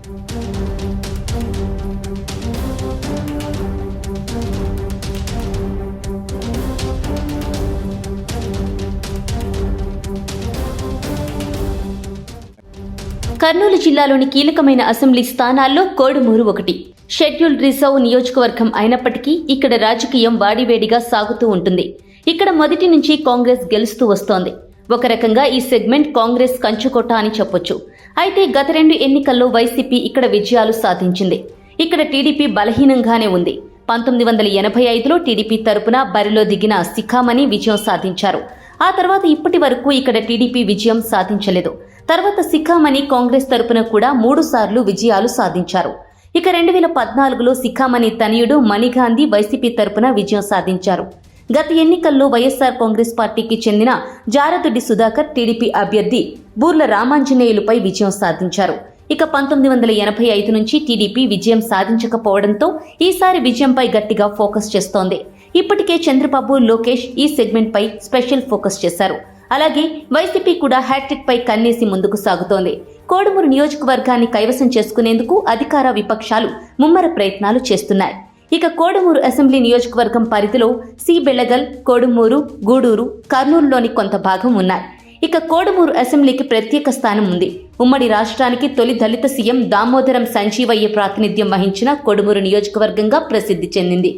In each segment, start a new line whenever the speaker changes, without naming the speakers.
కర్నూలు జిల్లాలోని కీలకమైన అసెంబ్లీ స్థానాల్లో కోడుమూరు ఒకటి. షెడ్యూల్డ్ రిజర్వ్ నియోజకవర్గం అయినప్పటికీ ఇక్కడ రాజకీయం వాడివేడిగా సాగుతూ ఉంటుంది. ఇక్కడ మొదటి నుంచి కాంగ్రెస్ గెలుస్తూ వస్తోంది. ఒక రకంగా ఈ సెగ్మెంట్ కాంగ్రెస్ కంచుకోట అని చెప్పొచ్చు. అయితే గత 2 ఎన్నికల్లో వైసీపీ ఇక్కడ విజయాలు సాధించింది. ఇక్కడ టీడీపీ బలహీనంగానే ఉంది. 1985లో టీడీపీ తరపున బరిలో దిగిన శిఖామణి విజయం సాధించారు. ఆ తర్వాత ఇప్పటి వరకు ఇక్కడ టీడీపీ విజయం సాధించలేదు. తర్వాత శిఖామణి కాంగ్రెస్ తరపున కూడా 3 సార్లు విజయాలు సాధించారు. ఇక 2014లో శిఖామణి తనయుడు మణిగాంధీ వైసీపీ తరపున విజయం సాధించారు. గత ఎన్నికల్లో వైఎస్ఆర్ కాంగ్రెస్ పార్టీకి చెందిన జారదొడ్డి సుధాకర్ టీడీపీ అభ్యర్థి బూర్ల రామాంజనేయులపై విజయం సాధించారు. ఇక 1985 నుంచి టీడీపీ విజయం సాధించకపోవడంతో ఈసారి విజయంపై గట్టిగా ఫోకస్ చేస్తోంది. ఇప్పటికే చంద్రబాబు, లోకేష్ ఈ సెగ్మెంట్ పై స్పెషల్ ఫోకస్ చేశారు. అలాగే వైసీపీ కూడా హ్యాట్రిక్ పై కన్నేసి ముందుకు సాగుతోంది. కోడుమూరు నియోజకవర్గాన్ని కైవసం చేసుకునేందుకు అధికార విపక్షాలు ముమ్మర ప్రయత్నాలు చేస్తున్నాయి. ఇక కోడుమూరు అసెంబ్లీ నియోజకవర్గం పరిధిలో సి బెళగల్, కోడుమూరు, గూడూరు, కర్నూలులోని కొంత భాగం ఉన్నాయి. ఇక కోడుమూరు అసెంబ్లీకి ప్రత్యేక స్థానం ఉంది. ఉమ్మడి రాష్ట్రానికి తొలి దళిత సీఎం దామోదరం సంజీవయ్య ప్రాతినిధ్యం వహించిన కోడుమూరు నియోజకవర్గంగా ప్రసిద్ధి చెందింది.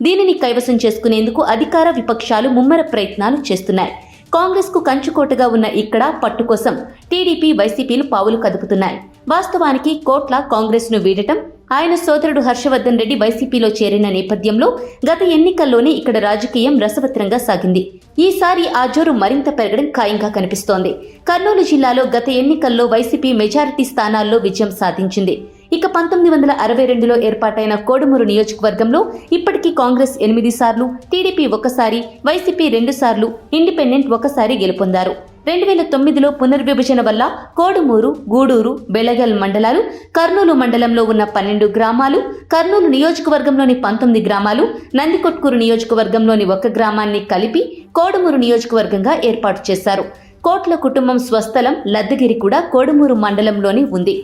దీనిని కైవసం చేసుకునేందుకు అధికార విపక్షాలు ముమ్మర ప్రయత్నాలు చేస్తున్నాయి. కాంగ్రెస్ కు కంచుకోటగా ఉన్న ఇక్కడ పట్టు కోసం టీడీపీ, వైసీపీలు పావులు కదుపుతున్నాయి. వాస్తవానికి కోట్ల కాంగ్రెస్ ను వీడటం, ఆయన సోదరుడు హర్షవర్ధన్ రెడ్డి వైసీపీలో చేరిన నేపథ్యంలో గత ఎన్నికల్లోనే ఇక్కడ రాజకీయం రసవత్రంగా సాగింది. ఈసారి ఆ జోరు మరింత పెరగడం ఖాయంగా కనిపిస్తోంది. కర్నూలు జిల్లాలో గత ఎన్నికల్లో వైసీపీ మెజారిటీ స్థానాల్లో విజయం సాధించింది. ఇక 1962లో ఏర్పాటైన కోడుమూరు నియోజకవర్గంలో ఇప్పటికీ కాంగ్రెస్ 8 సార్లు, టీడీపీ 1 సారి, వైసీపీ 2 సార్లు, ఇండిపెండెంట్ 1 సారి గెలుపొందారు. 2009లో పునర్విభజన వల్ల కోడుమూరు, గూడూరు, బెళగల్ మండలాలు, కర్నూలు మండలంలో ఉన్న 12 గ్రామాలు, కర్నూలు నియోజకవర్గంలోని 19 గ్రామాలు, నందికొట్కూరు నియోజకవర్గంలోని 1 గ్రామాన్ని కలిపి కోడుమూరు నియోజకవర్గంగా ఏర్పాటు చేశారు. కోట్ల కుటుంబం స్వస్థలం లద్దగిరి కూడా కోడుమూరు మండలంలోనే ఉంది.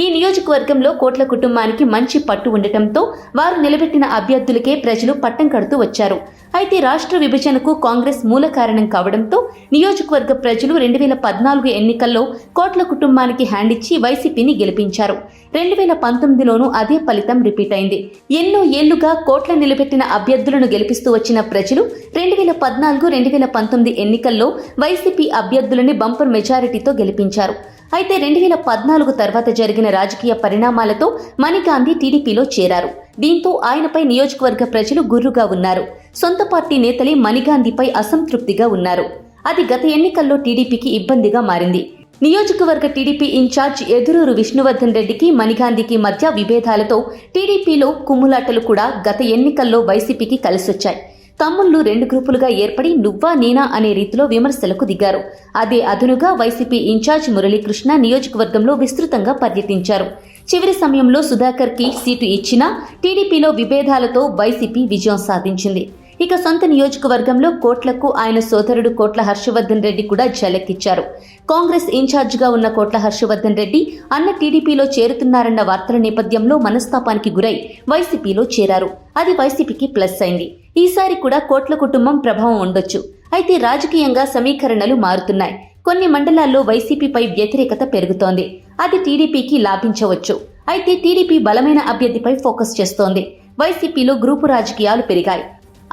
ఈ నియోజకవర్గంలో కోట్ల కుటుంబానికి మంచి పట్టు ఉండటంతో వారు నిలబెట్టిన అభ్యర్థులకే ప్రజలు పట్టం కడుతూ వచ్చారు. అయితే రాష్ట్ర విభజనకు కాంగ్రెస్ మూల కారణం కావడంతో నియోజకవర్గ ప్రజలు 2014 ఎన్నికల్లో కోట్ల కుటుంబానికి హ్యాండ్ ఇచ్చి వైసీపీని గెలిపించారు. 2019లోనూ అదే ఫలితం రిపీట్ అయింది. ఎన్నో ఏళ్లుగా కోట్ల నిలబెట్టిన అభ్యర్థులను గెలిపిస్తూ వచ్చిన ప్రజలు 2014, 2019 ఎన్నికల్లో వైసీపీ అభ్యర్థులని బంపర్ మెజారిటీతో గెలిపించారు. అయితే 2014 తర్వాత జరిగిన రాజకీయ పరిణామాలతో మణిగాంధీ టీడీపీలో చేరారు. దీంతో ఆయనపై నియోజకవర్గ ప్రజలు గుర్రుగా ఉన్నారు. సొంత పార్టీ నేతలే మణిగాంధీపై అసంతృప్తిగా ఉన్నారు. అది గత ఎన్నికల్లో టీడీపీకి ఇబ్బందిగా మారింది. నియోజకవర్గ టీడీపీ ఇన్ఛార్జ్ ఎదురూరు విష్ణువర్ధన్ రెడ్డికి మణిగాంధీకి మధ్య విభేదాలతో టీడీపీలో కుమ్ములాటలు కూడా గత ఎన్నికల్లో వైసీపీకి కలిసొచ్చాయి. తమ్ముళ్లు 2 గ్రూపులుగా ఏర్పడి నువ్వా నేనా అనే రీతిలో విమర్శలకు దిగారు. అదే అదునుగా వైసీపీ ఇన్ఛార్జ్ మురళీకృష్ణ నియోజకవర్గంలో విస్తృతంగా పర్యటించారు. చివరి సమయంలో సుధాకర్ కి సీటు ఇచ్చినా టీడీపీలో విభేదాలతో వైసీపీ విజయం సాధించింది. ఇక సొంత నియోజకవర్గంలో కోట్లకు ఆయన సోదరుడు కోట్ల హర్షవర్ధన్ రెడ్డి కూడా ఝలకిచ్చారు. కాంగ్రెస్ ఇన్ఛార్జిగా ఉన్న కోట్ల హర్షవర్ధన్ రెడ్డి అన్న టీడీపీలో చేరుతున్నారన్న వార్తల నేపథ్యంలో మనస్తాపానికి గురై వైసీపీలో చేరారు. అది వైసీపీకి ప్లస్ అయింది. ఈసారి కూడా కోట్ల కుటుంబం ప్రభావం ఉండొచ్చు. అయితే రాజకీయంగా సమీకరణలు మారుతున్నాయి. కొన్ని మండలాల్లో వైసీపీపై వ్యతిరేకత పెరుగుతోంది. అది టీడీపీకి లాభించవచ్చు. అయితే టీడీపీ బలమైన అభ్యర్థిపై ఫోకస్ చేస్తోంది. వైసీపీలో గ్రూపు రాజకీయాలు పెరిగాయి.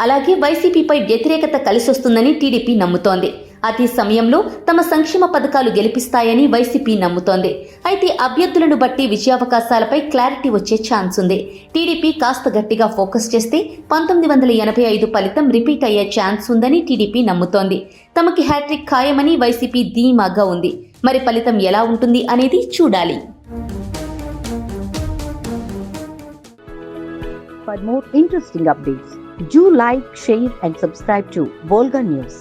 అలాగే వైసీపీపై వ్యతిరేకత కలిసొస్తుందని టీడీపీ నమ్ముతోంది. అదే సమయంలో తమ సంక్షేమ పథకాలు గెలిపిస్తాయని వైసీపీ నమ్ముతోంది. అయితే అభ్యర్థులను బట్టి విజయావకాశాలపై క్లారిటీ వచ్చే ఛాన్స్ ఉంది. టీడీపీ కాస్త గట్టిగా ఫోకస్ చేస్తే 1985 ఫలితం రిపీట్ అయ్యే ఛాన్స్ ఉందని టీడీపీ నమ్ముతోంది. తమకి హ్యాట్రిక్ ఖాయమని వైసీపీ ధీమాగా ఉంది. మరి ఫలితం ఎలా ఉంటుంది అనేది చూడాలి.
For more interesting updates, do like, share and subscribe to Volga News.